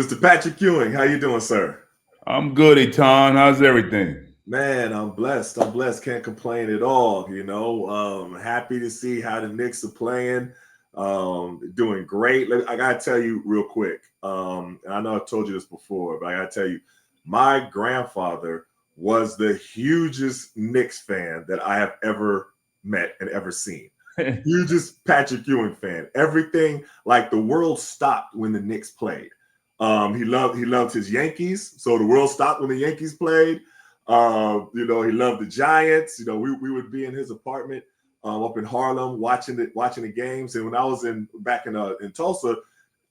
Mr. Patrick Ewing, how you doing, sir? I'm good, Etan. How's everything? Man, I'm blessed. I'm blessed. Can't complain at all. Happy to see how the Knicks are playing. Doing great. I gotta tell you real quick. And I know I've told you this before, but I gotta tell you, my grandfather was the hugest Knicks fan that I have ever met and ever seen. Hugest Patrick Ewing fan. Everything like the world stopped when the Knicks played. He loved his Yankees, so the world stopped when the Yankees played. He loved the Giants. We would be in his apartment up in Harlem watching the games. And when I was back in Tulsa,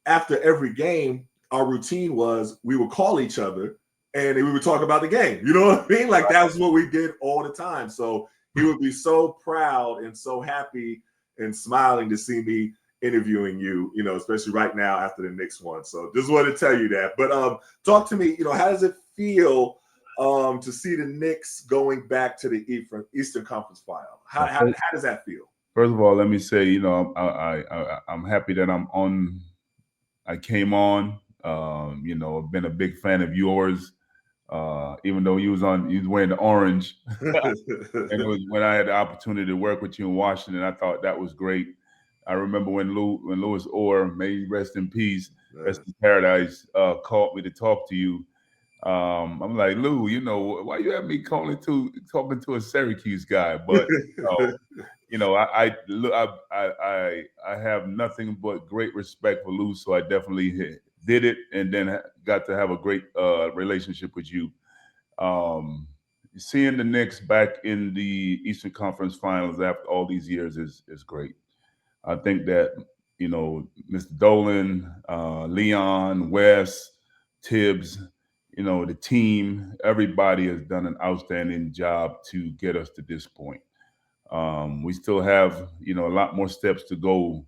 after every game, our routine was we would call each other and we would talk about the game. You know what I mean? Like that was what we did all the time. So he would be so proud and so happy and smiling to see me interviewing you, especially right now after the Knicks won. So just wanted to tell you that. But talk to me, how does it feel to see the Knicks going back to the Eastern Conference final? How does that feel? First of all, let me say, I'm happy that I'm on. I came on. I've been a big fan of yours. Even though you was wearing the orange, and it was when I had the opportunity to work with you in Washington. I thought that was great. I remember when Louis Orr, may he rest in peace, rest in paradise, called me to talk to you. I'm like, Lou, why you have me talking to a Syracuse guy? But I have nothing but great respect for Lou, so I definitely did it, and then got to have a great relationship with you. Seeing the Knicks back in the Eastern Conference Finals after all these years is great. I think that Mr. Dolan, Leon, Wes, Tibbs, the team, everybody has done an outstanding job to get us to this point. We still have a lot more steps to go.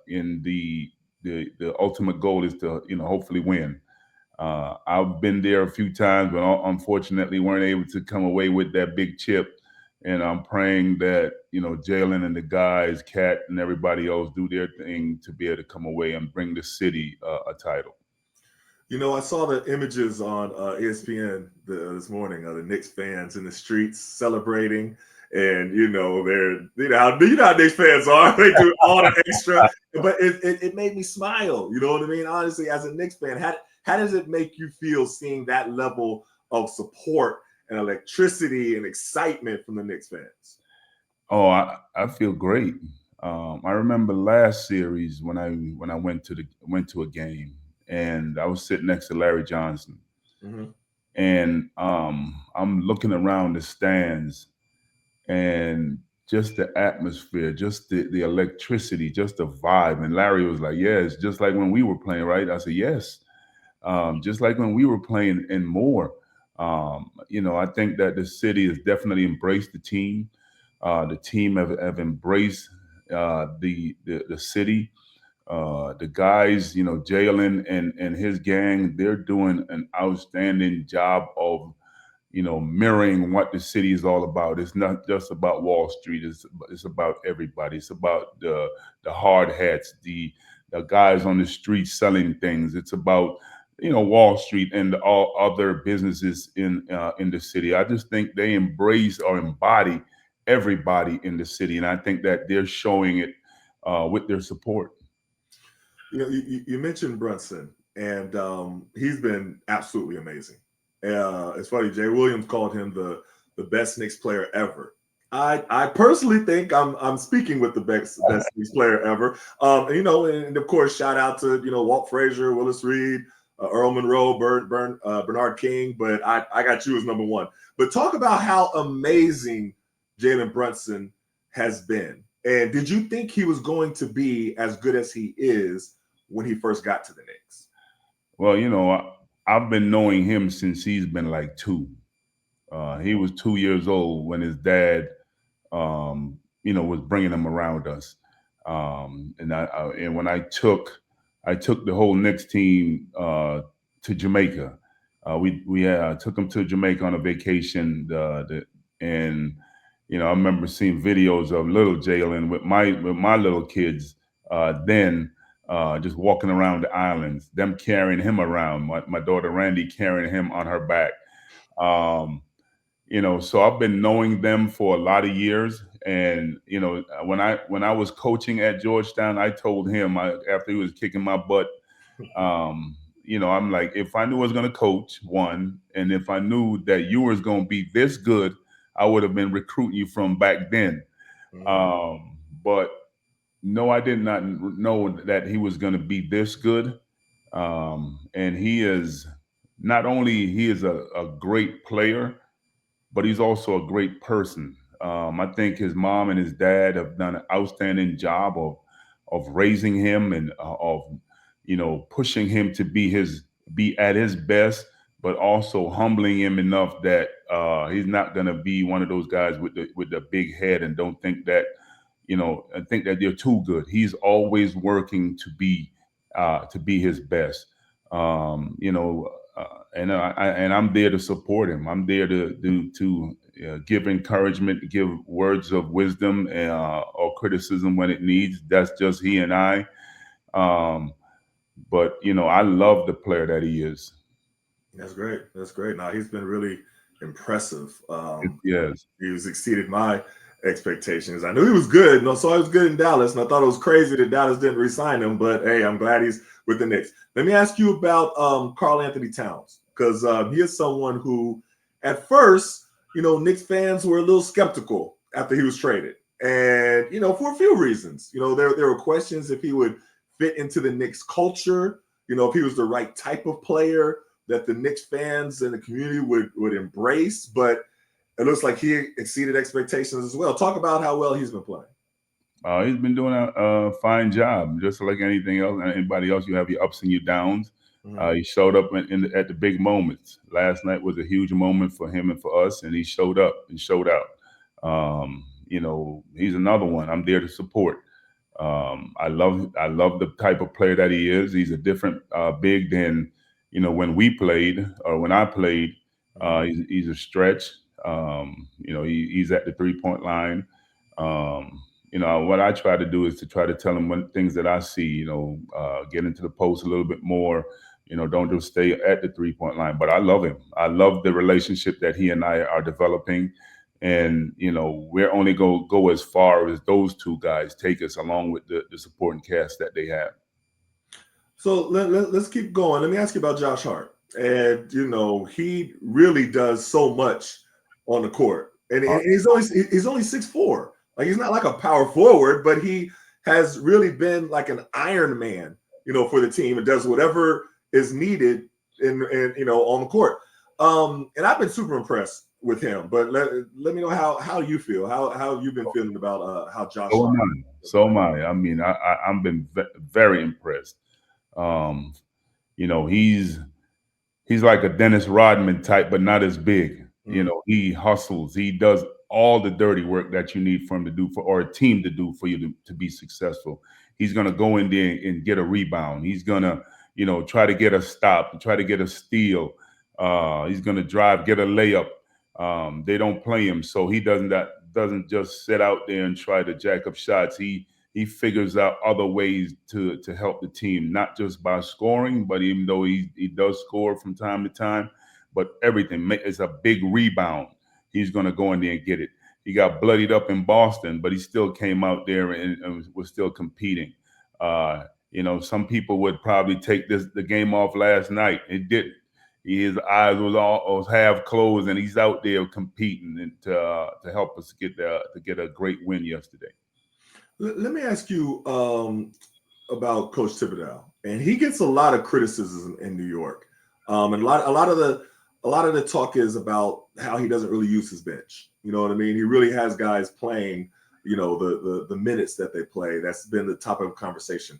In the ultimate goal is to hopefully win. I've been there a few times, but unfortunately weren't able to come away with that big chip. And I'm praying that Jalen and the guys, Cat and everybody else, do their thing to be able to come away and bring the city a title. I saw the images on ESPN this morning of the Knicks fans in the streets celebrating. And they're how Knicks fans are. They do all the extra, but it made me smile. You know what I mean? Honestly, as a Knicks fan, how does it make you feel seeing that level of support and electricity and excitement from the Knicks fans? Oh, I feel great. I remember last series when I went to a game and I was sitting next to Larry Johnson, and I'm looking around the stands and just the atmosphere, just the electricity, just the vibe. And Larry was like, "Yeah, it's just like when we were playing, right?" I said, "Yes, just like when we were playing and more." I think that the city has definitely embraced the team. The team have embraced the city. The guys, Jalen and his gang, they're doing an outstanding job of mirroring what the city is all about. It's not just about Wall Street. It's about everybody. It's about the hard hats, the guys on the street selling things. It's about Wall Street and all other businesses in the city. I just think they embrace or embody everybody in the city, and I think that they're showing it with their support. You mentioned Brunson, and he's been absolutely amazing. It's funny, Jay Williams called him the best Knicks player ever. I personally think I'm speaking with the best Knicks player ever. And of course, shout out to Walt Frazier, Willis Reed, Earl Monroe, Bernard King. But I got you as number one. But talk about how amazing Jalen Brunson has been. And did you think he was going to be as good as he is when he first got to the Knicks? Well, I've been knowing him since he's been like 2. He was 2 years old when his dad, was bringing him around us. And when I took the whole Knicks team to Jamaica. We took him to Jamaica on a vacation, and I remember seeing videos of little Jalen with my little kids then. just walking around the islands, them carrying him around, my daughter Randy carrying him on her back. So I've been knowing them for a lot of years. And, when I was coaching at Georgetown, I told him after he was kicking my butt, I'm like, if I knew I was going to coach, one, and if I knew that you was going to be this good, I would have been recruiting you from back then. But no, I did not know that he was going to be this good. And he is not only he is a great player, but he's also a great person. I think his mom and his dad have done an outstanding job of raising him and of pushing him to be at his best, but also humbling him enough that he's not going to be one of those guys with the big head and don't think that I think that they're too good. He's always working to be his best. And I'm there to support him. I'm there to give encouragement, give words of wisdom or criticism when it needs. That's just he and I. But I love the player that he is. That's great. That's great. Now he's been really impressive. Yes, he's exceeded my expectations. I knew he was good. So I was good in Dallas, and I thought it was crazy that Dallas didn't re-sign him. But hey, I'm glad he's with the Knicks. Let me ask you about Karl Anthony Towns, because he is someone who, at first, Knicks fans were a little skeptical after he was traded, and for a few reasons. There were questions if he would fit into the Knicks culture. If he was the right type of player that the Knicks fans and the community would embrace, but it looks like he exceeded expectations as well. Talk about how well he's been playing. He's been doing a fine job, just like anything else. Anybody else, you have your ups and your downs. He showed up at the big moments. Last night was a huge moment for him and for us, and he showed up and showed out. He's another one I'm there to support. I love the type of player that he is. He's a different big than when we played or when I played. He's a stretch. He's at the 3-point line. What I try to do is to try to tell him things that I see, get into the post a little bit more, don't just stay at the 3-point line. But I love him. I love the relationship that he and I are developing. And, we're only going to go as far as those two guys take us, along with the supporting cast that they have. So let's keep going. Let me ask you about Josh Hart. And, he really does so much on the court. And he's only 6'4". Like, he's not like a power forward, but he has really been like an Iron Man, for the team, and does whatever is needed in on the court. And I've been super impressed with him. But let me know how you feel. How you've been feeling about how Josh. So am I. I mean, I've been very impressed. He's like a Dennis Rodman type, but not as big. He hustles. He does all the dirty work that you need for him to do or a team to do for you to be successful. He's going to go in there and get a rebound. He's going to, try to get a stop, try to get a steal. He's going to drive, get a layup. They don't play him, so he doesn't just sit out there and try to jack up shots. He figures out other ways to help the team, not just by scoring, but even though he does score from time to time, but everything is a big rebound. He's going to go in there and get it. He got bloodied up in Boston, but he still came out there and was still competing. Some people would probably take the game off last night. It didn't. His eyes was half closed, and he's out there competing and to help us get a great win yesterday. Let me ask you about Coach Thibodeau, and he gets a lot of criticism in New York, and a lot of the talk is about how he doesn't really use his bench. You know what I mean? He really has guys playing, the minutes that they play. That's been the topic of conversation.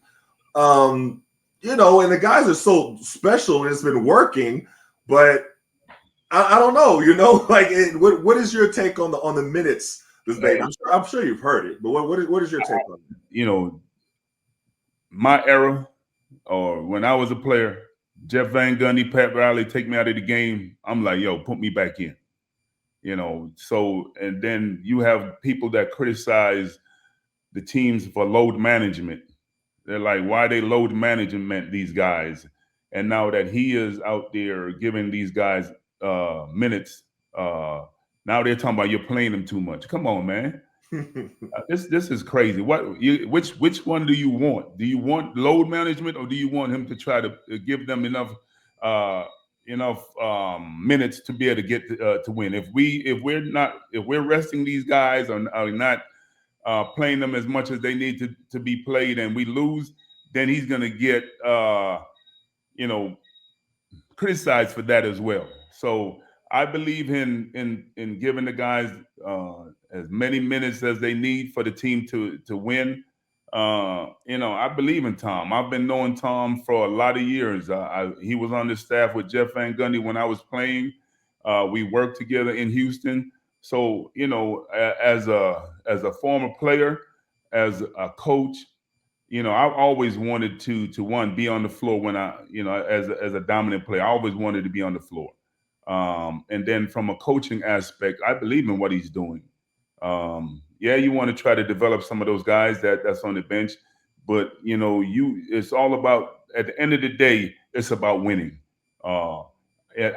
And the guys are so special and it's been working, but I don't know, like what is your take on the minutes? I'm sure you've heard it, but what is your take on it? My era, or when I was a player, Jeff Van Gundy, Pat Riley take me out of the game. I'm like, yo, put me back in. So, and then you have people that criticize the teams for load management. They're like, why they load management these guys? And now that he is out there giving these guys minutes, now they're talking about you're playing them too much. Come on, man. This is crazy. Which one do you want? Do you want load management, or do you want him to try to give them uh, enough minutes to be able to get to win? If we're resting these guys, or are not playing them as much as they need to be played, and we lose, then he's going to get you know criticized for that as well. So I believe in giving the guys as many minutes as they need for the team to win. I believe in Tom. I've been knowing Tom for a lot of years. He was on the staff with Jeff Van Gundy when I was playing. We worked together in Houston. So as a former player, as a coach, I've always wanted to one be on the floor when as a dominant player. I always wanted to be on the floor. And then from a coaching aspect, I believe in what he's doing. Yeah, you want to try to develop some of those guys that's on the bench, but it's all about, at the end of the day, it's about winning. Uh,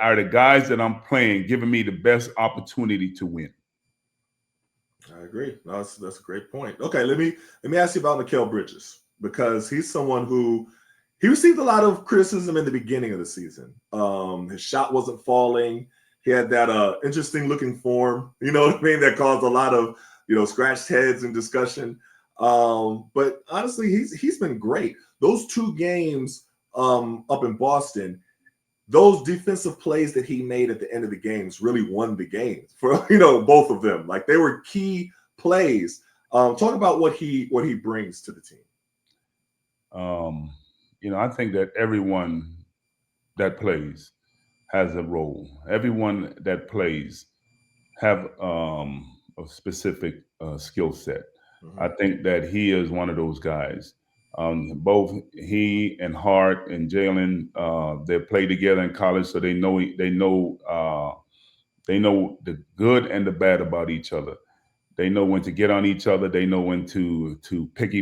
are the guys that I'm playing giving me the best opportunity to win? I agree. No, that's a great point. Okay, let me ask you about Muel Bridges, because he's someone who he received a lot of criticism in the beginning of the season. His shot wasn't falling. He had that interesting looking form, you know what I mean, that caused a lot of scratched heads and discussion. But honestly, he's been great. Those two games up in Boston, those defensive plays that he made at the end of the games really won the game for both of them. Like, they were key plays. Talk about what he brings to the team. I think that everyone that plays has a role. Everyone that plays have a specific skill set. I think that he is one of those guys. Both he and Hart and Jalen, they play together in college, so they know the good and the bad about each other. They know when to get on each other. They know when to pick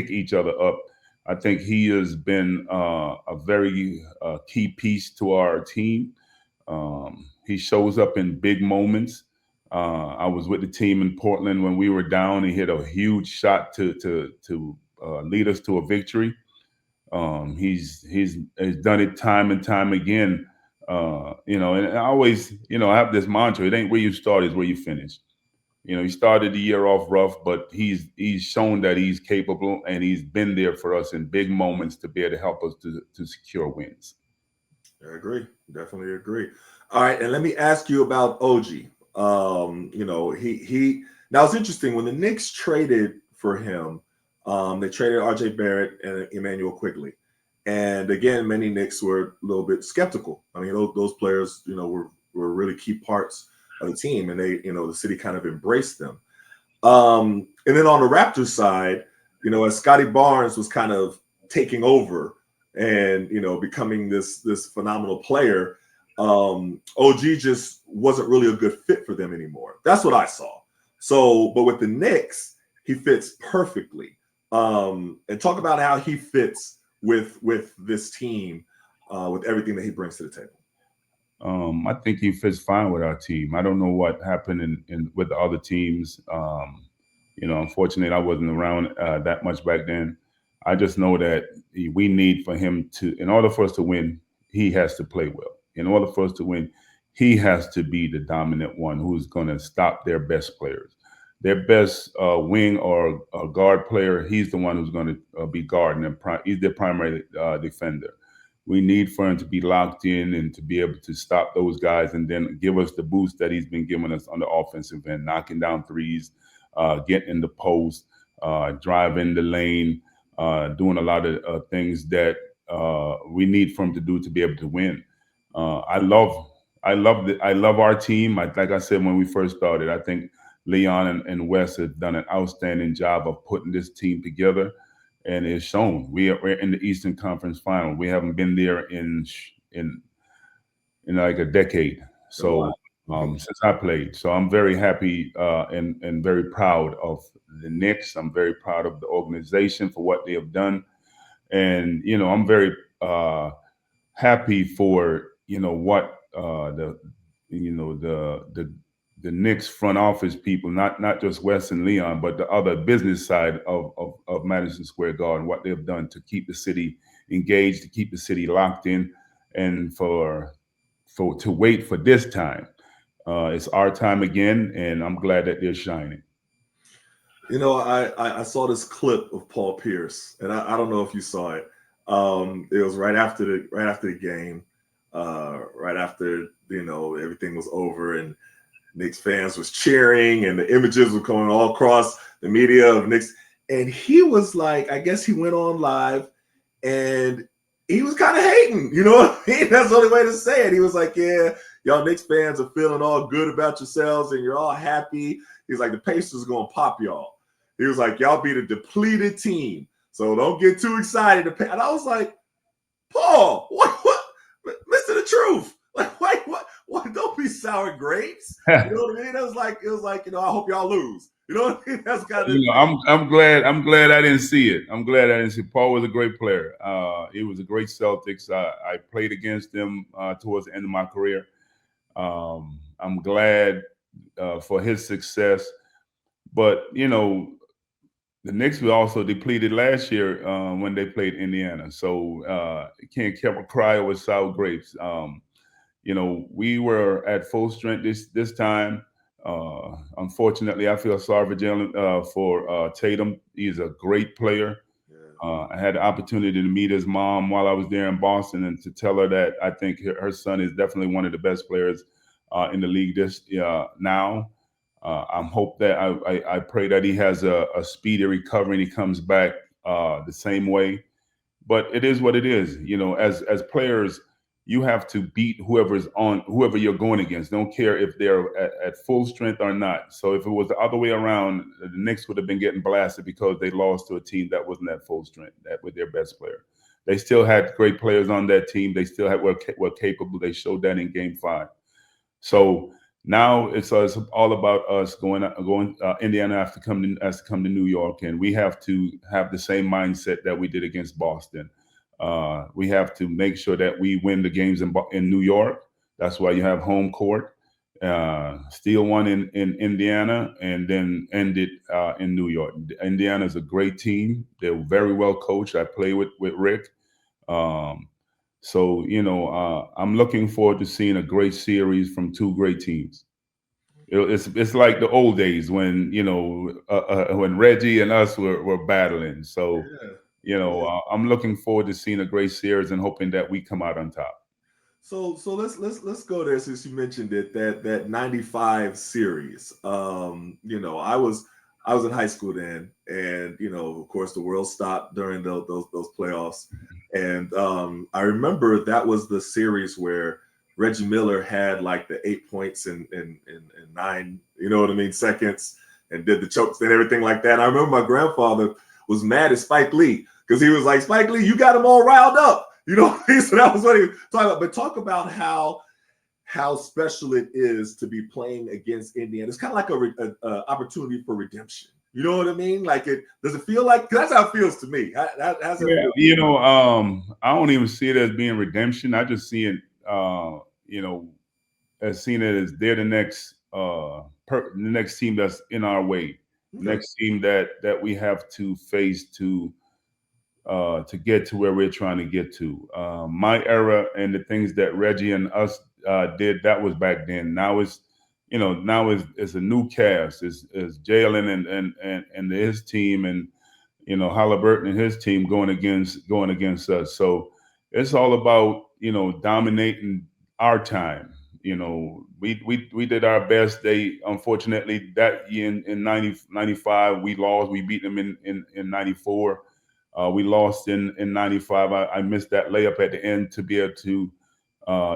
each other up. I think he has been a very key piece to our team. He shows up in big moments. I was with the team in Portland when we were down. He hit a huge shot to lead us to a victory. He's done it time and time again. And I always, I have this mantra: it ain't where you start, it's where you finish. He started the year off rough, but he's shown that he's capable, and he's been there for us in big moments to be able to help us to secure wins. I agree. Definitely agree. All right, and let me ask you about OG. He now, it's interesting when the Knicks traded for him. They traded R.J. Barrett and Emmanuel Quigley, and again, many Knicks were a little bit skeptical. I mean, those players, were really key parts of the team, and they, the city kind of embraced them. And then on the Raptors side, as Scotty Barnes was kind of taking over and becoming this phenomenal player, OG just wasn't really a good fit for them anymore. That's what I saw. So, but with the Knicks, he fits perfectly. And talk about how he fits with this team, with everything that he brings to the table. I think he fits fine with our team. I don't know what happened in with the other teams. Unfortunately, I wasn't around that much back then. I just know that we need for him to, in order for us to win, he has to play well. In order for us to win, he has to be the dominant one who's going to stop their best players. Their best wing or guard player, he's the one who's going to be guarding them. He's their primary defender. We need for him to be locked in and to be able to stop those guys, and then give us the boost that he's been giving us on the offensive end, knocking down threes, getting in the post, driving the lane, doing a lot of things that we need for him to do to be able to win. I love our team. Like I said when we first started, I think Leon and Wes have done an outstanding job of putting this team together, and it's shown. We're in the Eastern Conference Final. We haven't been there in like a decade. So since I played, so I'm very happy and very proud of the Knicks. I'm very proud of the organization for what they have done. And I'm very happy for what the Knicks front office people, not just Wes and Leon, but the other business side of Madison Square Garden, what they've done to keep the city engaged, to keep the city locked in, and to wait for this time. It's our time again, and I'm glad that they're shining. I saw this clip of Paul Pierce, and I don't know if you saw it. It was right after the game, right after everything was over, and Knicks fans was cheering, and the images were coming all across the media of Knicks. And he was like, I guess he went on live, and he was kind of hating. You know what I mean? That's the only way to say it. He was like, "Yeah, y'all Knicks fans are feeling all good about yourselves, and you're all happy." He's like, "The Pacers are gonna pop y'all." He was like, "Y'all beat a depleted team, so don't get too excited." And I was like, "Paul, what? Listen to the truth. Like, what? Don't be sour grapes." You know what I mean? It was like, I hope y'all lose. You know what I mean? That's kind of. I'm glad I didn't see it. I'm glad I didn't see it. Paul was a great player. He was a great Celtics. I played against him towards the end of my career. I'm glad for his success, but the Knicks were also depleted last year when they played Indiana. So you can't keep a cry with sour grapes. We were at full strength this time. Unfortunately, I feel sorry for Tatum. He's a great player. I had the opportunity to meet his mom while I was there in Boston, and to tell her that I think her son is definitely one of the best players in the league now. I'm hope that I pray that he has a speedy recovery and he comes back the same way. But it is what it is. As players, you have to beat whoever you're going against. Don't care if they're at full strength or not. So if it was the other way around, the Knicks would have been getting blasted because they lost to a team that wasn't at full strength, that with their best player. They still had great players on that team. They still were capable. They showed that in Game 5. So now it's all about us going. Indiana has to come to New York, and we have to have the same mindset that we did against Boston. We have to make sure that we win the games in New York. That's why you have home court. Steal one in Indiana, and then end it in New York. Indiana is a great team. They're very well coached. I play with Rick. So I'm looking forward to seeing a great series from two great teams. It's like the old days when when Reggie and us were battling. So I'm looking forward to seeing a great series and hoping that we come out on top. So let's go there since you mentioned it, that 95 series. I was in high school then, and of course the world stopped during those playoffs. And I remember that was the series where Reggie Miller had like the 8 points in 9, seconds, and did the chokes and everything like that. I remember my grandfather was mad at Spike Lee because he was like, "Spike Lee, you got them all riled up." So that was what he was talking about. But talk about how special it is to be playing against Indiana. It's kind of like a opportunity for redemption. You know what I mean? Like, does it feel like? That's how it feels to me. How's it feel? I don't even see it as being redemption. I just see it, as seeing it as they're the next team that's in our way, Okay. next team that we have to face to get to where we're trying to get to. My era and the things that Reggie and us did, that was back then. Now it's a new cast. It's Jalen and his team, and Halliburton and his team going against us. So it's all about dominating our time. We did our best. They unfortunately that year in 95 we lost. We beat them in 94. We lost in 95. I missed that layup at the end to be able to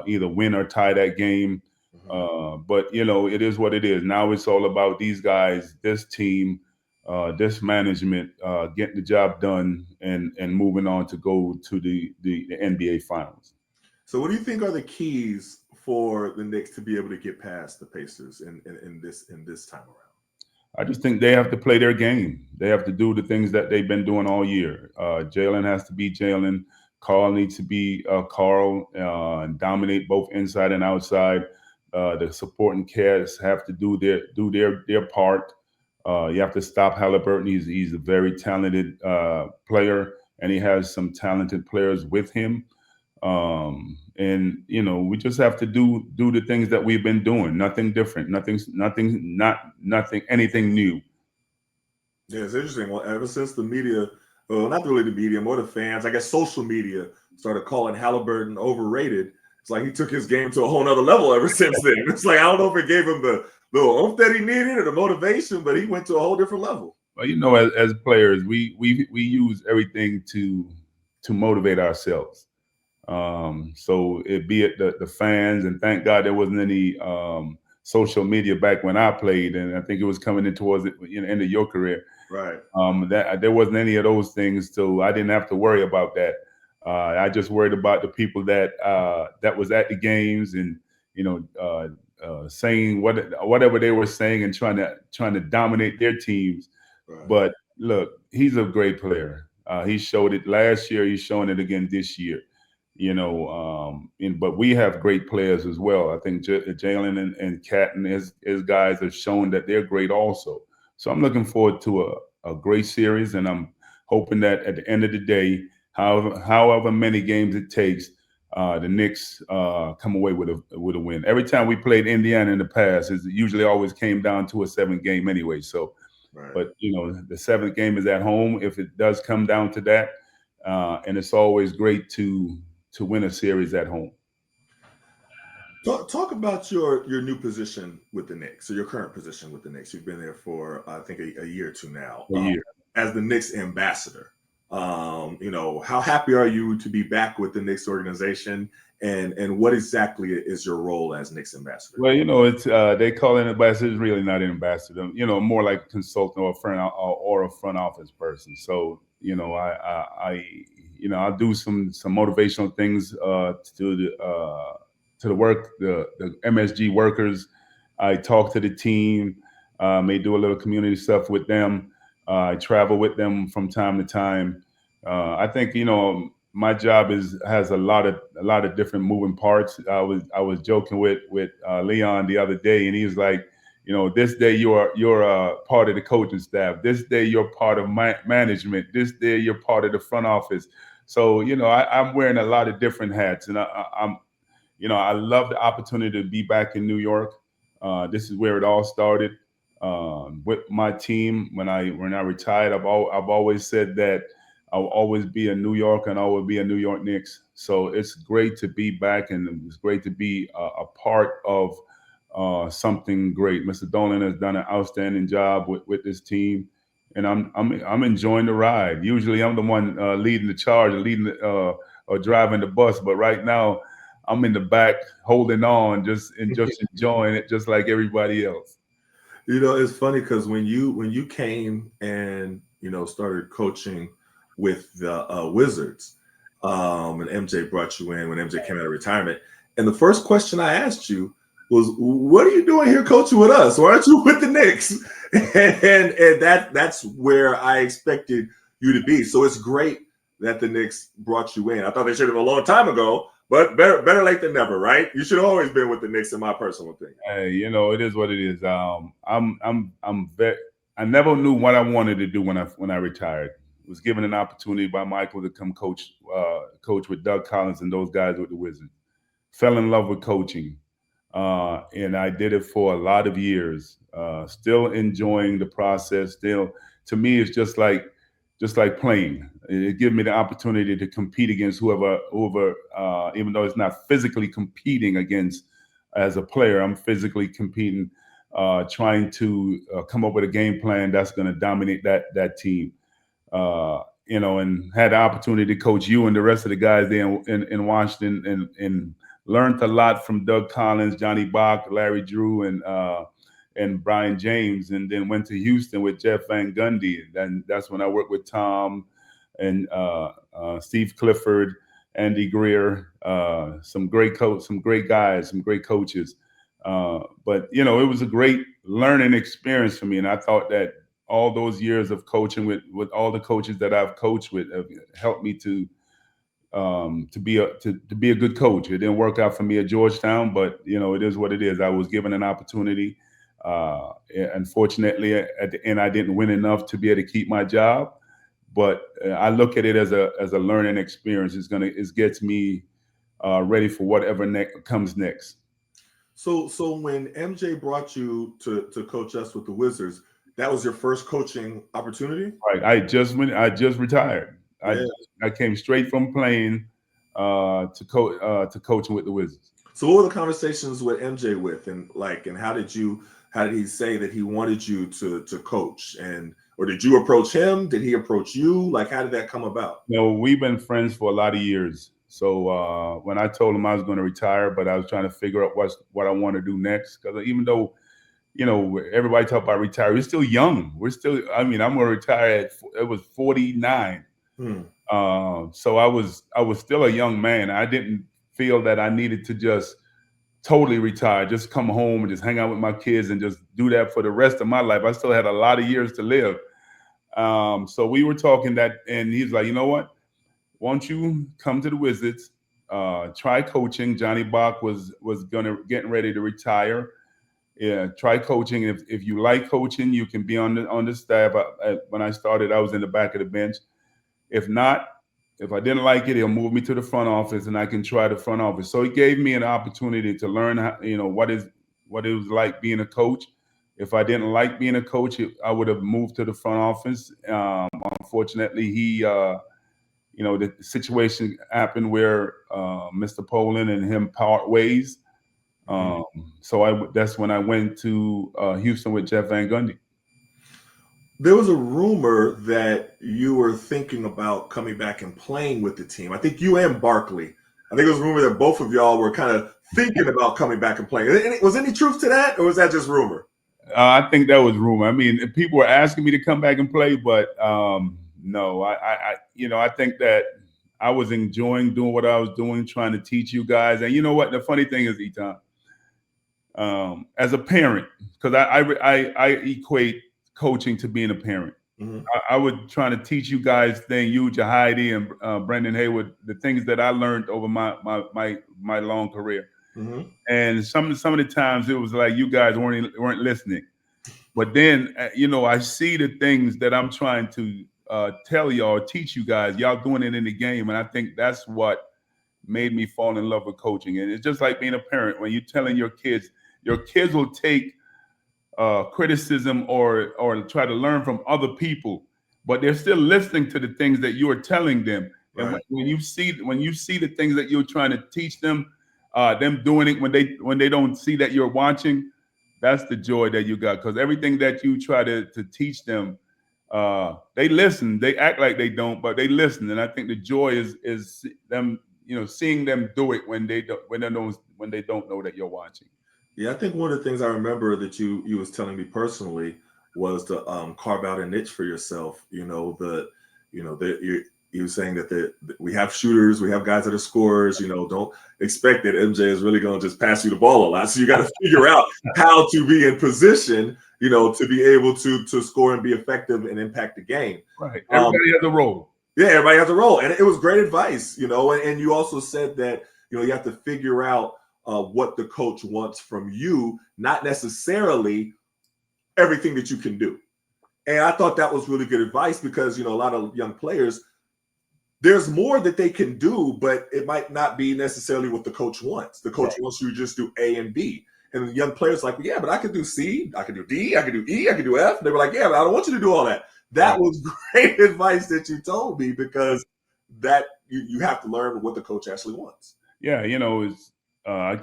either win or tie that game. But it is what it is. Now it's all about these guys, this team, this management getting the job done and moving on to go to the NBA Finals. So, what do you think are the keys for the Knicks to be able to get past the Pacers in this time around? I just think they have to play their game. They have to do the things that they've been doing all year. Jalen has to be Jalen. Carl needs to be Carl and dominate both inside and outside. The supporting cast have to do their part. You have to stop Halliburton. He's a very talented player, and he has some talented players with him. And we just have to do the things that we've been doing. Nothing different. Nothing anything new. Yeah, it's interesting. Well, ever since the media, well, not really the media, more the fans, I guess social media started calling Halliburton overrated. It's like he took his game to a whole nother level ever since then. It's like I don't know if it gave him the little oomph that he needed or the motivation, but he went to a whole different level. Well, as players, we use everything to motivate ourselves. So it be it the fans, and thank God there wasn't any social media back when I played, and I think it was coming in towards the end of your career. Right. That there wasn't any of those things, so I didn't have to worry about that. I just worried about the people that was at the games, and saying whatever they were saying and trying to dominate their teams. Right. But look, he's a great player. He showed it last year. He's showing it again this year. But we have great players as well. I think Jalen and Cat and his guys have shown that they're great also. So I'm looking forward to a great series, and I'm hoping that at the end of the day, however many games it takes, the Knicks come away with a win. Every time we played Indiana in the past, it usually always came down to a 7-game anyway. So, right. But the 7th game is at home. If it does come down to that, and it's always great to win a series at home. Talk about your new position with the Knicks, or your current position with the Knicks. You've been there for I think a year or two now. A year. As the Knicks ambassador. How happy are you to be back with the Knicks organization, and what exactly is your role as Knicks ambassador? Well, it's they call it an ambassador. It's really not an ambassador. More like a consultant or a front office person. So I'll do some motivational things to the work, the MSG workers. I talk to the team, may do a little community stuff with them. I travel with them from time to time. I think my job has a lot of different moving parts. I was joking with Leon the other day, and he was like, this day you're a part of the coaching staff. This day you're part of management. This day you're part of the front office. So I'm wearing a lot of different hats, and I love the opportunity to be back in New York. This is where it all started with my team. When I retired, I've always said that I'll always be a New Yorker and I will be a New York Knicks. So it's great to be back, and it's great to be a part of something great. Mr. Dolan has done an outstanding job with this team, and I'm enjoying the ride. Usually, I'm the one leading the charge, or driving the bus, but right now, I'm in the back holding on, just enjoying it, just like everybody else. It's funny because when you came and started coaching with the Wizards, and MJ brought you in when MJ came out of retirement, and the first question I asked you was, "What are you doing here coaching with us? Why aren't you with the Knicks?" and that's where I expected you to be. So it's great that the Knicks brought you in. I thought they should have a long time ago. But better late than never, right? You should have always been with the Knicks, in my personal opinion. Hey, it is what it is. I never knew what I wanted to do when I retired. I was given an opportunity by Michael to come coach with Doug Collins and those guys with the Wizards. Fell in love with coaching, and I did it for a lot of years. Still enjoying the process. Still, to me, it's just like playing. It gives me the opportunity to compete against whoever, even though it's not physically competing against as a player, I'm physically competing, trying to come up with a game plan that's going to dominate that team. And had the opportunity to coach you and the rest of the guys there in Washington, and learned a lot from Doug Collins, Johnny Bach, Larry Drew, and Brian James, and then went to Houston with Jeff Van Gundy. And that's when I worked with Tom and Steve Clifford, Andy Greer, some great guys, some great coaches. But it was a great learning experience for me. And I thought that all those years of coaching with all the coaches that I've coached with have helped me to be a good coach. It didn't work out for me at Georgetown, but it is what it is. I was given an opportunity. Unfortunately, at the end, I didn't win enough to be able to keep my job. But I look at it as a learning experience. It gets me ready for whatever comes next. So when MJ brought you to coach us with the Wizards, that was your first coaching opportunity? Right. I just retired. Yeah. I came straight from playing to coaching with the Wizards. So what were the conversations with MJ and how did he say that he wanted you to coach, or did you approach him? Did he approach you? Like, how did that come about? We've been friends for a lot of years. So when I told him I was going to retire, but I was trying to figure out what I want to do next, because even though everybody talk about retire, we're still young. I'm going to retire it was 49. So I was still a young man. I didn't feel that I needed to just totally retire, just come home and just hang out with my kids and just do that for the rest of my life. I still had a lot of years to live. So we were talking that, and he's like, you know what? Why don't you come to the Wizards, try coaching? Johnny Bach was getting ready to retire. Yeah, try coaching. If you like coaching, you can be on the staff. When I started, I was in the back of the bench. If not, if I didn't like it, he'll move me to the front office, and I can try the front office. So he gave me an opportunity to learn how, what it was like being a coach. If I didn't like being a coach, I would have moved to the front office. Unfortunately, the situation happened where Mr. Poland and him part ways. So that's when I went to Houston with Jeff Van Gundy. There was a rumor that you were thinking about coming back and playing with the team. I think you and Barkley. I think it was a rumor that both of y'all were kind of thinking about coming back and playing. Was any truth to that, or was that just rumor? I think that was rumor. I mean, people were asking me to come back and play, but no. I think that I was enjoying doing what I was doing, trying to teach you guys. And you know what? The funny thing is, Etan, as a parent, because I equate coaching to being a parent. Mm-hmm. I would try to teach you guys you, Jahidi, and Brendan Haywood, the things that I learned over my long career. Mm-hmm. And some of the times it was like you guys weren't listening. But then, I see the things that I'm trying to tell y'all, teach you guys, y'all doing it in the game. And I think that's what made me fall in love with coaching. And it's just like being a parent. When you're telling your kids will take criticism or try to learn from other people, but they're still listening to the things that you are telling them. Right. And when you see the things that you're trying to teach them, them doing it when they don't see that you're watching, that's the joy that you got. Because everything that you try to teach them, they listen. They act like they don't, but they listen. And I think the joy is them, seeing them do it when they don't know that you're watching. Yeah, I think one of the things I remember that you was telling me personally was to carve out a niche for yourself. You were saying that we have shooters, we have guys that are scorers. Don't expect that MJ is really going to just pass you the ball a lot. So you got to figure out how to be in position, to be able to score and be effective and impact the game. Right. Everybody has a role. Yeah, everybody has a role, and it was great advice. And you also said that you have to figure out what the coach wants from you, not necessarily everything that you can do. And I thought that was really good advice because, a lot of young players, there's more that they can do, but it might not be necessarily what the coach wants. The coach wants you to just do A and B. And the young players like, yeah, but I can do C, I can do D, I can do E, I can do F. They were like, yeah, but I don't want you to do all that. That was great advice that you told me, because that you have to learn what the coach actually wants. Yeah, I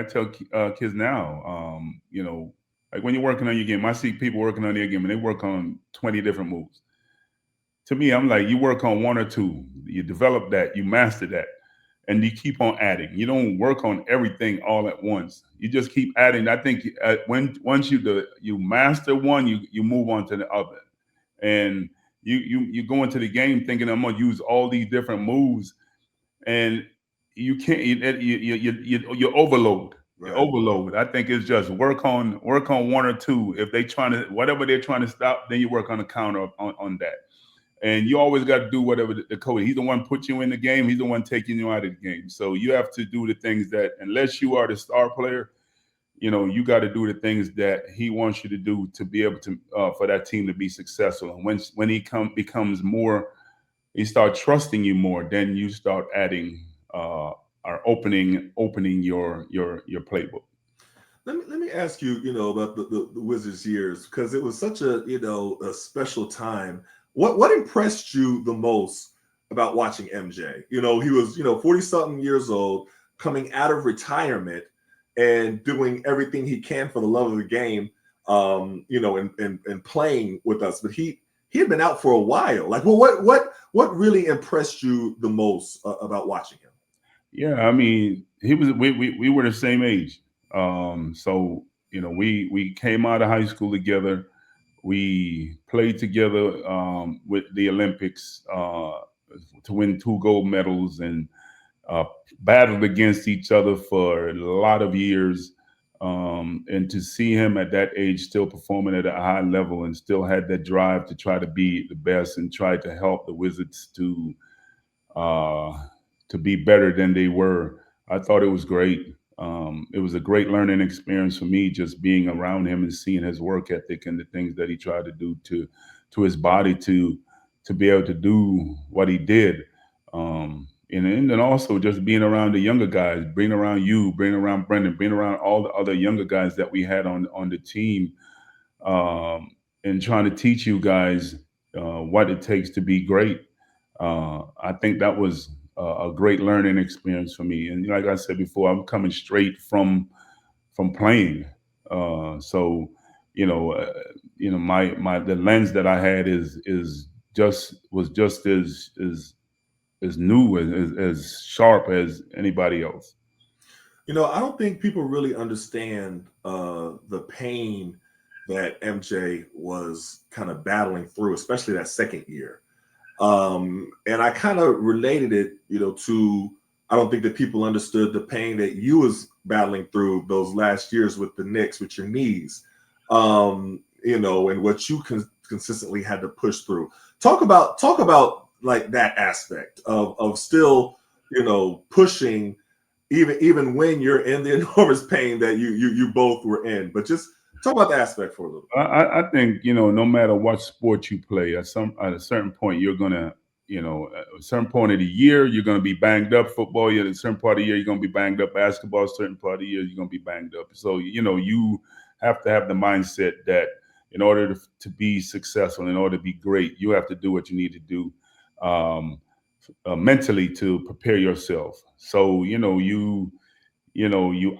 tell kids now, like when you're working on your game, I see people working on their game and they work on 20 different moves. To me, I'm like, you work on one or two, you develop that, you master that, and you keep on adding. You don't work on everything all at once. You just keep adding. I think once you master one, you move on to the other, and you go into the game thinking I'm gonna use all these different moves, and you can't. You overload. overload. I think it's just work on one or two. If they trying to whatever they're trying to stop, then you work on the counter on that. And you always got to do whatever the coach. He's the one put you in the game. He's the one taking you out of the game. So you have to do the things that, unless you are the star player, you got to do the things that he wants you to do to be able to for that team to be successful. And when he becomes more, he start trusting you more. Then you start adding or opening your playbook. Let me ask you, about the Wizards' years, because it was such a a special time. What impressed you the most about watching MJ? He was 40-something years old, coming out of retirement and doing everything he can for the love of the game, and playing with us. But he had been out for a while. Like, well, what really impressed you the most about watching him? Yeah, I mean, we were the same age. So we came out of high school together. We played together with the Olympics to win 2 gold medals, and battled against each other for a lot of years. And to see him at that age still performing at a high level and still had that drive to try to be the best and try to help the Wizards to be better than they were, I thought it was great. It was a great learning experience for me, just being around him and seeing his work ethic and the things that he tried to do to his body to be able to do what he did. And then also just being around the younger guys, being around you, being around Brendan, being around all the other younger guys that we had on the team, and trying to teach you guys what it takes to be great. I think that was a great learning experience for me. And like I said before, I'm coming straight from playing, so my the lens that I had was just as new as sharp as anybody else. I don't think people really understand the pain that MJ was kind of battling through, especially that second year. And I kind of related it, to, I don't think that people understood the pain that you was battling through those last years with the Knicks, with your knees, and what you consistently had to push through. Talk about like that aspect of still, pushing even when you're in the enormous pain that you both were in. But just talk about the aspect for a little. I think no matter what sport you play, at a certain point you're gonna at a certain point of the year you're gonna be banged up. Football, at a certain part of the year you're gonna be banged up. Basketball, a certain part of the year you're gonna be banged up. So you have to have the mindset that in order to be successful, in order to be great, you have to do what you need to do mentally to prepare yourself. So you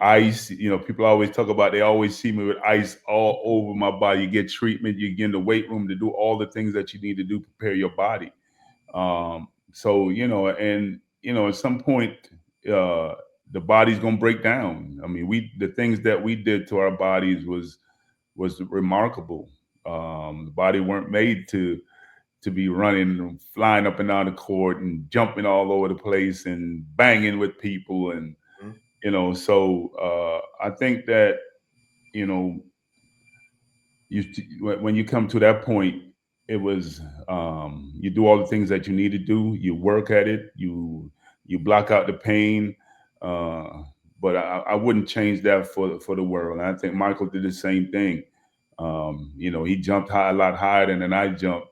ice. People always talk about, they always see me with ice all over my body. You get treatment, you get in the weight room to do all the things that you need to do, prepare your body. So and at some point the body's gonna break down. I mean, the things that we did to our bodies was remarkable. The body weren't made to be running and flying up and down the court and jumping all over the place and banging with people. And so I think that when you come to that point, it was you do all the things that you need to do. You work at it. You block out the pain. But I wouldn't change that for the world. And I think Michael did the same thing. He jumped high, a lot higher than I jumped.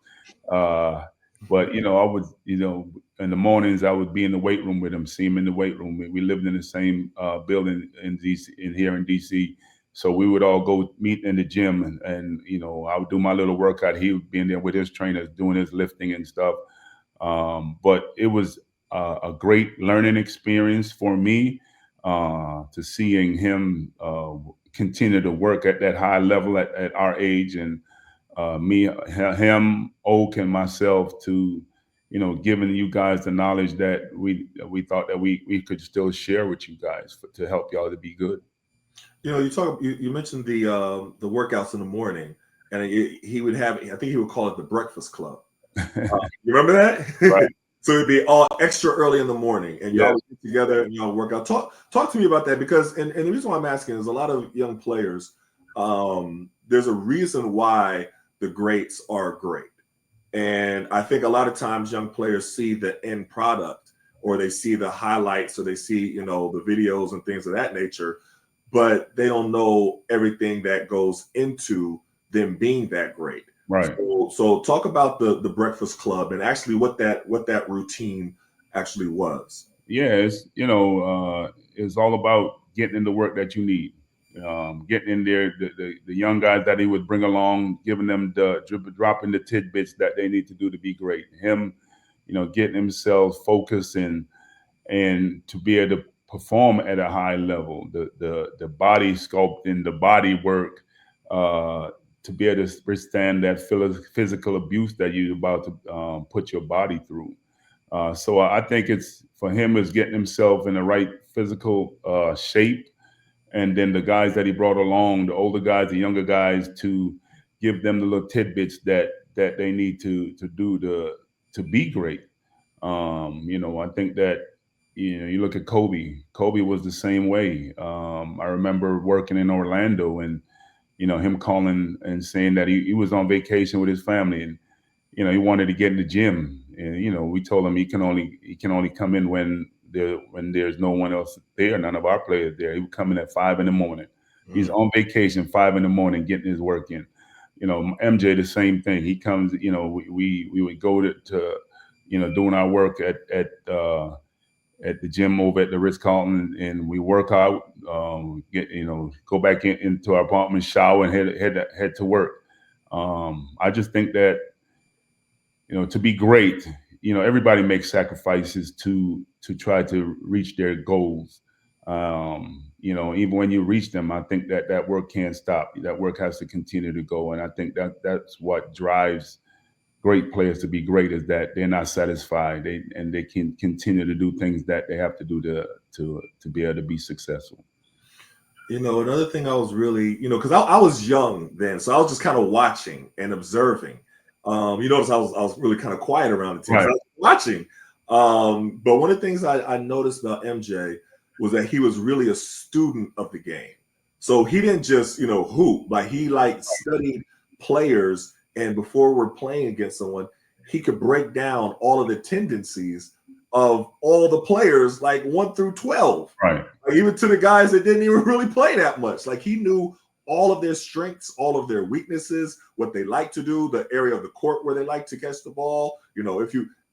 But I would, in the mornings I would be in the weight room with him, see him in the weight room. We lived in the same building here in DC. So we would all go meet in the gym, and I would do my little workout. He would be in there with his trainers doing his lifting and stuff. But it was a great learning experience for me to seeing him continue to work at that high level at our age, and him, Oak, and myself to giving you guys the knowledge that we thought that we could still share with you guys to help y'all to be good. You mentioned the workouts in the morning, and he would have, I think he would call it the breakfast club. You remember that? Right. So it'd be all extra early in the morning, and y'all Yes. would get together and y'all work out. Talk to me about that, because and the reason why I'm asking is a lot of young players. There's a reason why the greats are great, and I think a lot of times young players see the end product, or they see the highlights, or they see the videos and things of that nature, but they don't know everything that goes into them being that great. Right. So talk about the Breakfast Club and actually what that routine actually was. Yeah, it's all about getting in the work that you need, getting in there. The young guys that he would bring along, giving them dropping the tidbits that they need to do to be great. Him, getting himself focused and to be able to perform at a high level. The body sculpting, the body work. To be able to withstand that physical abuse that you're about to put your body through. So I think it's for him is getting himself in the right physical shape, and then the guys that he brought along, the older guys, the younger guys, to give them the little tidbits that they need to do to be great. I think that you look at Kobe. Kobe was the same way. I remember working in Orlando and him calling and saying that he was on vacation with his family, and he wanted to get in the gym, and we told him he can only come in when there's no one else there, none of our players there. He would come in at 5 a.m. He's on vacation 5 a.m. getting his work in. MJ the same thing. He comes. We would go to doing our work at the gym over at the Ritz-Carlton, and we work out, go back into our apartment, shower, and head to work. I just think that, to be great, everybody makes sacrifices to try to reach their goals. Even when you reach them, I think that work can't stop. That work has to continue to go, and I think that's what drives great players to be great, is that they're not satisfied. They can continue to do things that they have to do to be able to be successful. Another thing I was really, because I was young then, so I was just kind of watching and observing. You notice I was really kind of quiet around the team. Right. So I was watching. But one of the things I noticed about MJ was that he was really a student of the game. So he didn't just, hoop. Like he studied players, and before we're playing against someone, he could break down all of the tendencies of all the players, like 1 through 12. Right. Like even to the guys that didn't even really play that much. Like he knew all of their strengths, all of their weaknesses, what they like to do, the area of the court where they like to catch the ball.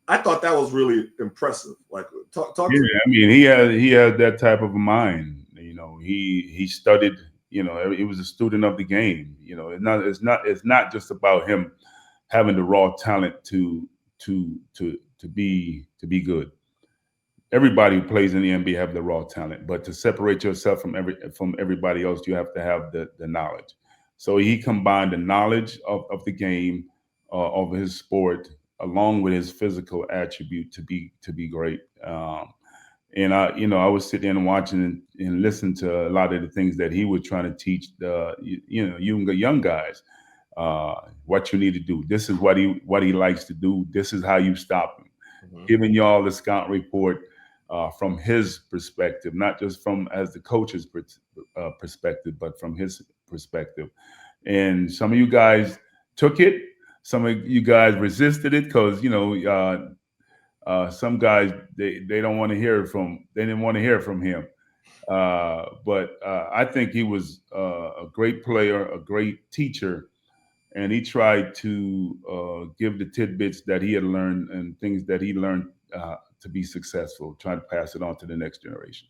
I thought that was really impressive. Like talk to me. I mean, he had that type of a mind. He studied. He was a student of the game. It's not just about him having the raw talent to be good. Everybody who plays in the NBA have the raw talent, but to separate yourself from everybody else, you have to have the knowledge. So he combined the knowledge of the game, of his sport, along with his physical attribute to be great. And I was sitting and watching and listening to a lot of the things that he was trying to teach the young guys. What you need to do. This is what he likes to do. This is how you stop him. Mm-hmm. Giving y'all the scout report from his perspective, not just from as the coach's perspective, but from his perspective. And some of you guys took it. Some of you guys resisted it because some guys they don't want to hear from. They didn't want to hear from him. But I think he was a great player, a great teacher. And he tried to give the tidbits that he had learned and things that he learned to be successful, trying to pass it on to the next generation.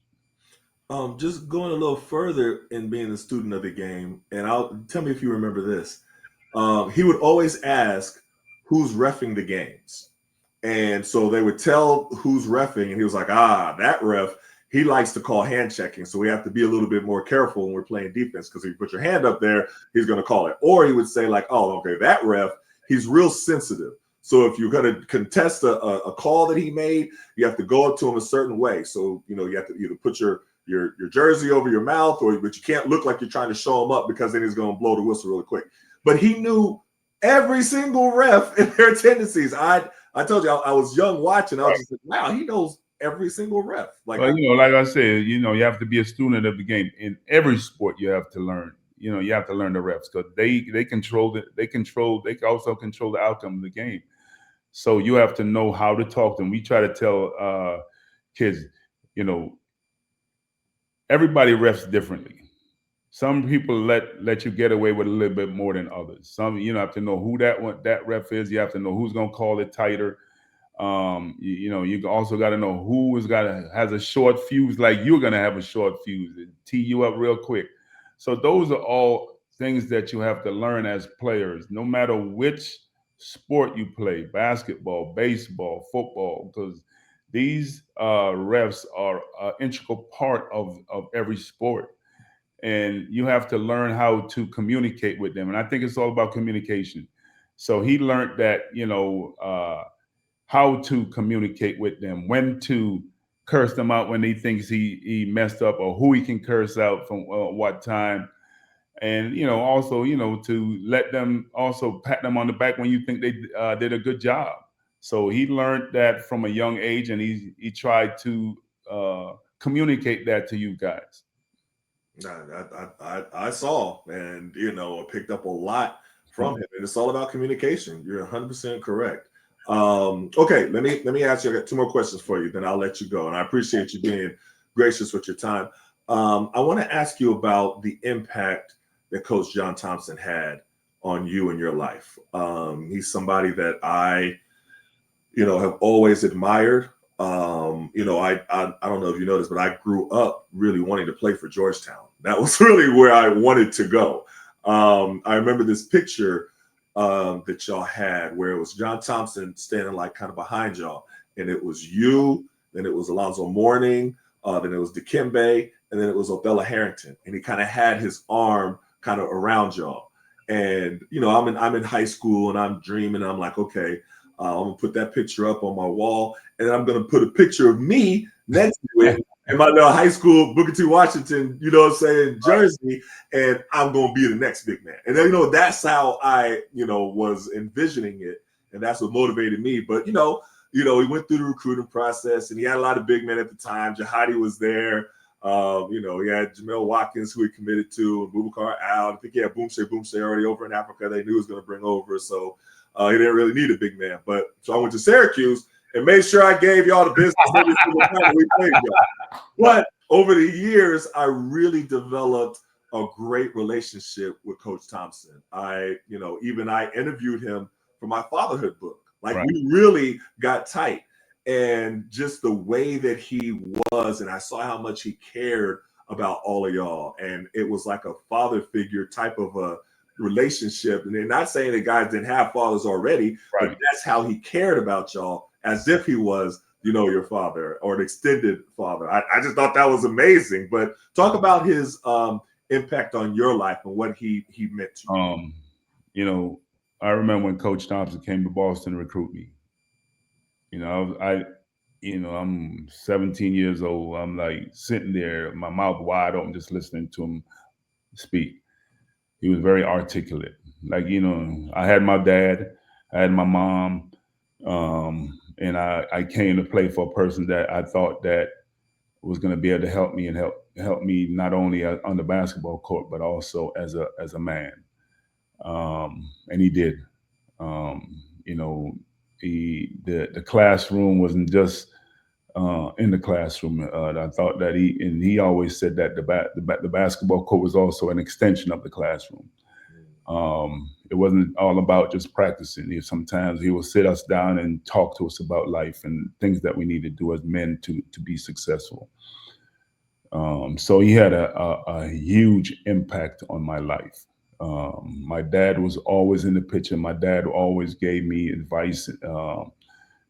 Just going a little further in being a student of the game, and tell me if you remember this. He would always ask who's reffing the games. And so they would tell who's reffing, and he was like, that ref, he likes to call hand checking. So we have to be a little bit more careful when we're playing defense, because if you put your hand up there, he's going to call it. Or he would say like, okay, that ref, he's real sensitive. So if you're going to contest a call that he made, you have to go up to him a certain way. So, you have to either put your jersey over your mouth, but you can't look like you're trying to show him up, because then he's going to blow the whistle really quick. But he knew every single ref and their tendencies. I told you I was young watching. I was just like, wow, he knows every single ref. Like, well, like I said, you have to be a student of the game. In every sport, you have to learn. You have to learn the refs because they control it. They can also control the outcome of the game. So you have to know how to talk to them. We try to tell kids, everybody refs differently. Some people let you get away with a little bit more than others. Some have to know who that ref is. You have to know who's gonna call it tighter. You also got to know who has a short fuse, like you're gonna have a short fuse and tee you up real quick. So those are all things that you have to learn as players, no matter which sport you play: basketball, baseball, football, because these refs are an integral part of every sport. And you have to learn how to communicate with them. And I think it's all about communication. So he learned that, how to communicate with them, when to curse them out when he thinks he messed up, or who he can curse out from what time. And, also, to let them also pat them on the back when you think they did a good job. So he learned that from a young age, and he tried to communicate that to you guys. I saw, and I picked up a lot from him, and it's all about communication. You're 100% correct. Okay, let me ask you. I got two more questions for you, then I'll let you go. And I appreciate you being gracious with your time. I want to ask you about the impact that Coach John Thompson had on you and your life. He's somebody that I, have always admired. I don't know if you know this, but I grew up really wanting to play for Georgetown. That was really where I wanted to go. I remember this picture that y'all had where it was John Thompson standing like kind of behind y'all, and it was you, then it was Alonzo Mourning, then it was Dikembe, and then it was Othella Harrington, and he kind of had his arm kind of around y'all. And I'm in high school and I'm dreaming. I'm like, okay, I'm gonna put that picture up on my wall, and I'm gonna put a picture of me next to it in my little high school Booker T. Washington, jersey, and I'm gonna be the next big man. And then that's how I was envisioning it, and that's what motivated me. But he went through the recruiting process, and he had a lot of big men at the time. Jahadi was there. He had Jamel Watkins, who he committed to, and Boubacar out. I think he had Boomshay already over in Africa. They knew he was going to bring over, so he didn't really need a big man. But so I went to Syracuse and made sure I gave y'all the business every single time we played y'all. But over the years, I really developed a great relationship with Coach Thompson. I interviewed him for my fatherhood book. Like, right. We really got tight. And just the way that he was, and I saw how much he cared about all of y'all. And it was like a father figure type of a relationship. And they're not saying that guys didn't have fathers already, right. But that's how he cared about y'all, as if he was, your father or an extended father. I just thought that was amazing. But talk about his impact on your life and what he meant to you. I remember when Coach Thompson came to Boston to recruit me. I'm 17 years old. I'm like sitting there, my mouth wide open, just listening to him speak. He was very articulate. Like, I had my dad, I had my mom, and I came to play for a person that I thought that was going to be able to help me and help me not only on the basketball court, but also as a man. And he did. The classroom wasn't just in the classroom. I thought that he always said that the basketball court was also an extension of the classroom. It wasn't all about just practicing. Sometimes he would sit us down and talk to us about life and things that we need to do as men to be successful. So he had a huge impact on my life. My dad was always in the picture. My dad always gave me advice.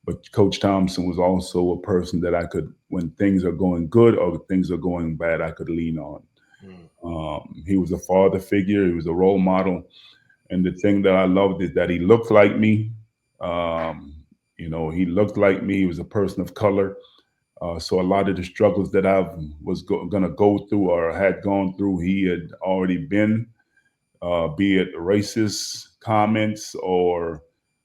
But Coach Thompson was also a person that I could, when things are going good or things are going bad, I could lean on. He was a father figure. He was a role model. And the thing that I loved is that he looked like me. He looked like me. He was a person of color. So a lot of the struggles that I was going to go through or had gone through, he had already been, be it racist comments or,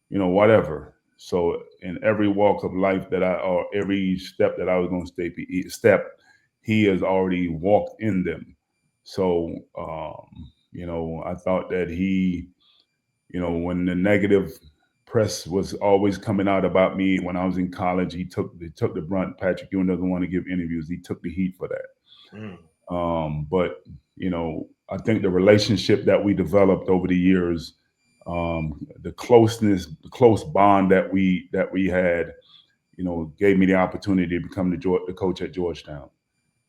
whatever. So in every walk of life or every step that I was going to step, he has already walked in them. So, I thought that he, when the negative press was always coming out about me when I was in college, he took the brunt. Patrick Ewing doesn't want to give interviews. He took the heat for that. But I think the relationship that we developed over the years, the close bond that we had, gave me the opportunity to become the coach at Georgetown.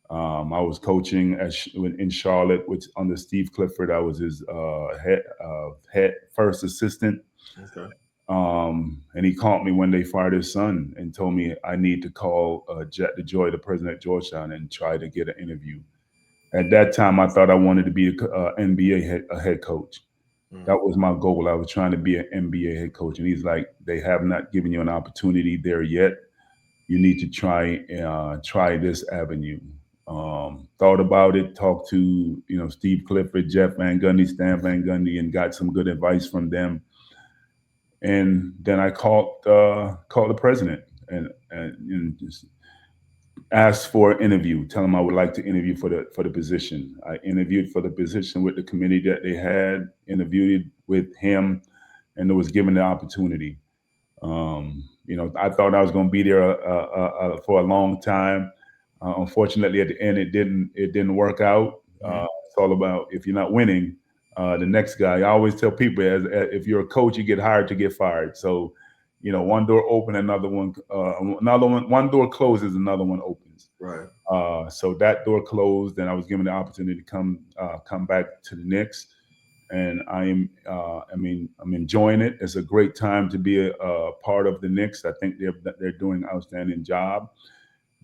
I was coaching in Charlotte under Steve Clifford. I was his head first assistant. Okay. And he called me when they fired his son and told me I need to call Jet DeJoy, the president at Georgetown, and try to get an interview. At that time, I thought I wanted to be an NBA head coach. That was my goal. I was trying to be an NBA head coach. And he's like, they have not given you an opportunity there yet. You need to try this avenue. Thought about it, talked to, Steve Clifford, Jeff Van Gundy, Stan Van Gundy, and got some good advice from them. And then I called the president and just asked for an interview. Tell him I would like to interview for the position. I interviewed for the position with the committee that they had. Interviewed with him, and was given the opportunity. I thought I was going to be there for a long time. Unfortunately, at the end, it didn't work out. It's all about, if you're not winning, the next guy. I always tell people, if you're a coach, you get hired to get fired. So, one door open, one door closes, another one opens. Right. So that door closed, and I was given the opportunity to come back to the Knicks, and I'm enjoying it. It's a great time to be a part of the Knicks. I think they're doing an outstanding job.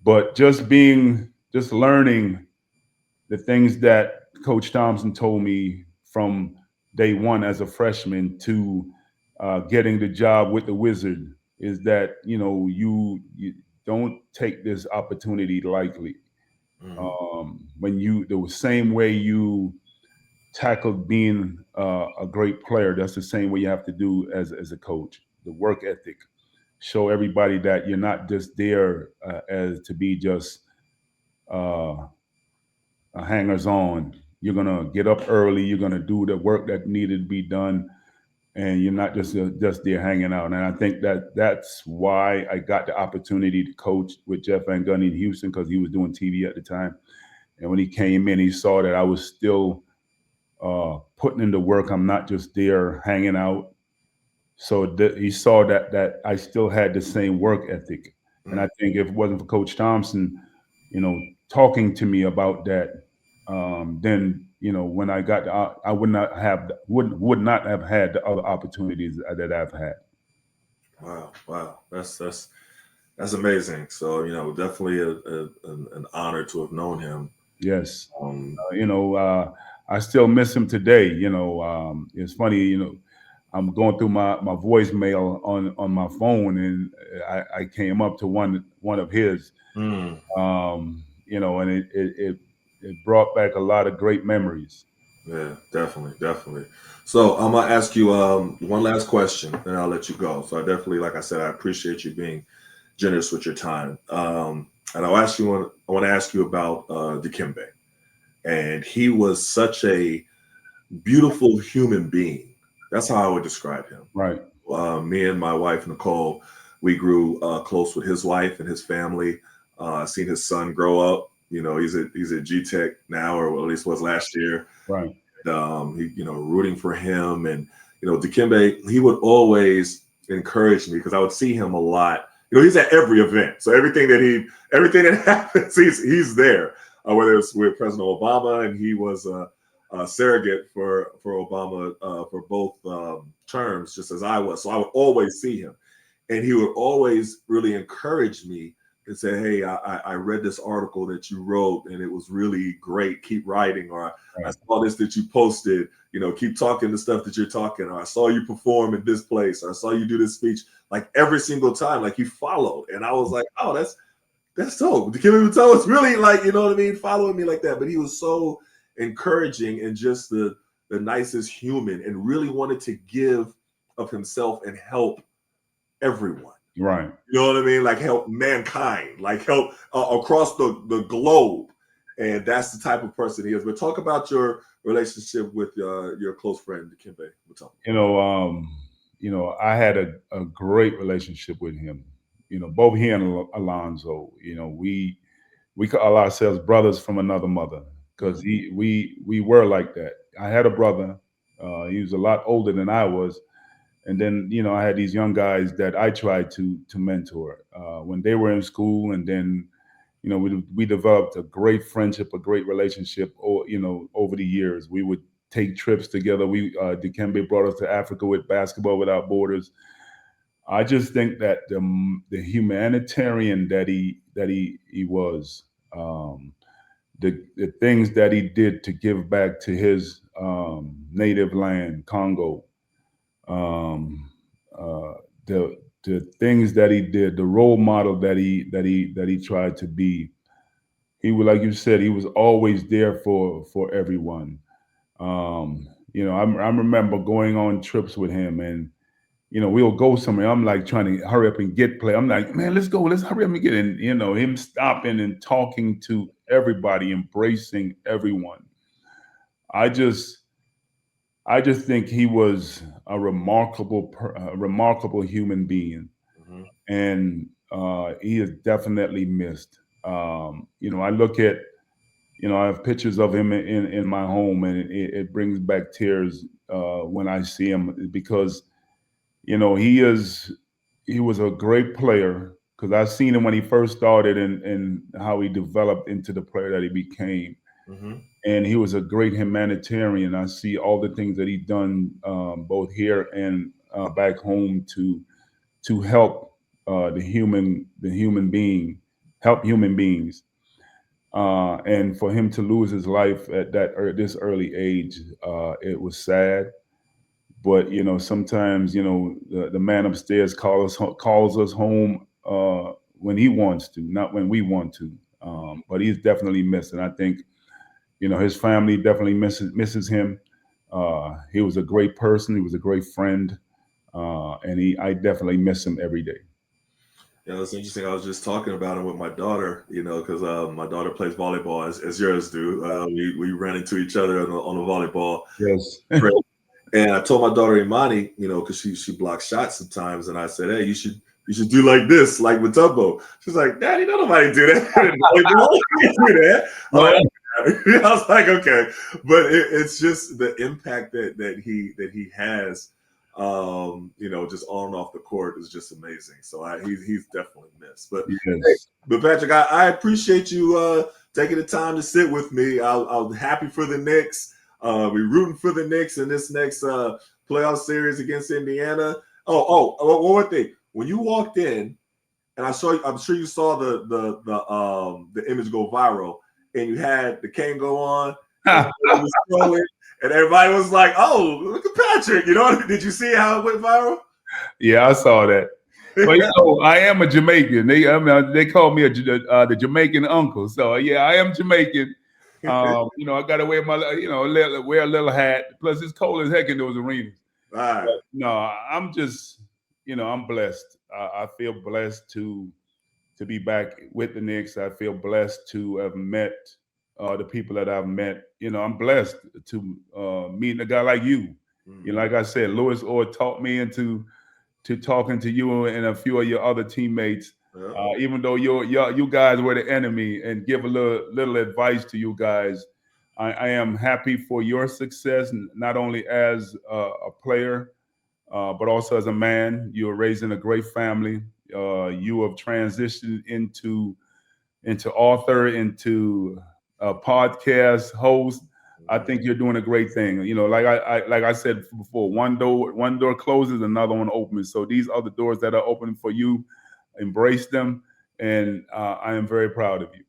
But just learning the things that Coach Thompson told me from day one as a freshman to getting the job with the Wizard is that, you don't take this opportunity lightly. The same way you tackled being a great player, that's the same way you have to do as a coach. The work ethic. Show everybody that you're not just there as to be just hangers on. You're gonna get up early. You're gonna do the work that needed to be done, and you're not just there hanging out. And I think that's why I got the opportunity to coach with Jeff Van Gundy in Houston, because he was doing TV at the time. And when he came in, he saw that I was still putting in the work. I'm not just there hanging out. So he saw that I still had the same work ethic. And I think if it wasn't for Coach Thompson, talking to me about that, then when I got I would not have had the other opportunities that I've had. Wow, that's amazing. So definitely an honor to have known him. Yes. I still miss him today. It's funny. I'm going through my voicemail on my phone, and I came up to one of his. And it brought back a lot of great memories. Yeah, definitely. So I'm gonna ask you one last question, and I'll let you go. So I definitely, like I said, I appreciate you being generous with your time. And I want to ask you about Dikembe, and he was such a beautiful human being. That's how I would describe him. Right. Me and my wife Nicole, we grew close with his wife and his family. Seen his son grow up. He's at G-Tech now, or at least was last year. Right. Rooting for him, and Dikembe, he would always encourage me because I would see him a lot. He's at every event, so everything that happens, he's there. Whether it's with President Obama, and he was a surrogate for Obama for both terms, just as I was. So I would always see him, and he would always really encourage me and say, "Hey, I read this article that you wrote, and it was really great. Keep writing." Or I saw this that you posted. Keep talking the stuff that you're talking. Or I saw you perform in this place. Or I saw you do this speech. Like every single time, like you followed, and I was like, "Oh, that's dope." Dikembe Mutombo was really like, following me like that. But he was so encouraging and just the nicest human, and really wanted to give of himself and help everyone. Right. You know what I mean? Like help mankind, like help across the globe. And that's the type of person he is. But talk about your relationship with your close friend, Dikembe Mutombo. I had a great relationship with him. Both he and Alonzo. We call ourselves brothers from another mother because we were like that. I had a brother. He was a lot older than I was. And then, I had these young guys that I tried to mentor when they were in school. And then, we developed a great friendship, a great relationship, over the years. We would take trips together. Dikembe brought us to Africa with Basketball Without Borders. I just think that the humanitarian that he was, the things that he did to give back to his native land, Congo, the things that he did, the role model that he tried to be. He was, like you said, he was always there for everyone. I remember going on trips with him, and we'll go somewhere. I'm like trying to hurry up and get play. I'm like, man, let's go. Let's hurry up and get in. Him stopping and talking to everybody, embracing everyone. I just think he was a remarkable human being, and he is definitely missed. I look at, I have pictures of him in my home, and it brings back tears when I see him because, he was a great player because I've seen him when he first started and how he developed into the player that he became. And he was a great humanitarian. I see all the things that he done both here and back home to help the human being, help human beings. And for him to lose his life at this early age, it was sad. But sometimes the man upstairs calls us home when he wants to, not when we want to. But he's definitely missed, and I think his family definitely misses him. He was a great person. He was a great friend, and I definitely miss him every day. Yeah, it's interesting. I was just talking about it with my daughter, because my daughter plays volleyball as yours do. We ran into each other on the volleyball. Yes. And I told my daughter Imani, because she blocks shots sometimes, and I said, hey, you should do like this, like Mutombo. She's like, Daddy, don't nobody do that. Do that. I was like, okay, but it's just the impact that he has. Just on and off the court is just amazing. So he's definitely missed. But yes. But Patrick, I appreciate you taking the time to sit with me. I'm happy for the Knicks. We're rooting for the Knicks in this next playoff series against Indiana. One more thing. When you walked in, and I'm sure you saw the image go viral, and you had the cane go on. And everybody was like, "Oh, look at Patrick!" Did you see how it went viral? Yeah, I saw that. But I am a Jamaican. They call me the Jamaican uncle. So yeah, I am Jamaican. I got to wear my wear a little hat. Plus, it's cold as heck in those arenas. Right. But, no, I'm just I'm blessed. I feel blessed to be back with the Knicks. I feel blessed to have met the people that I've met. I'm blessed to meet a guy like you. Like I said, Louis Orr taught me into talking to you and a few of your other teammates. Yeah. Even though you guys were the enemy, and give a little advice to you guys. I am happy for your success, not only as a player, but also as a man. You were raised in a great family. You have transitioned into author, into a podcast host. I think you're doing a great thing. Like I said before, one door closes, another one opens. So these other doors that are open for you, embrace them, and I am very proud of you.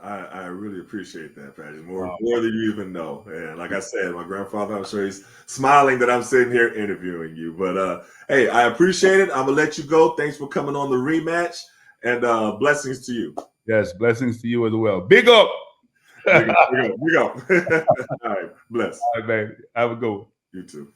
I really appreciate that, Patrick. More than you even know. And like I said, my grandfather, I'm sure he's smiling that I'm sitting here interviewing you. But hey, I appreciate it. I'm gonna let you go. Thanks for coming on the rematch, and blessings to you. Yes, blessings to you as well. Big up. Big up. All right, bless. All right, baby. Have a good one. You too.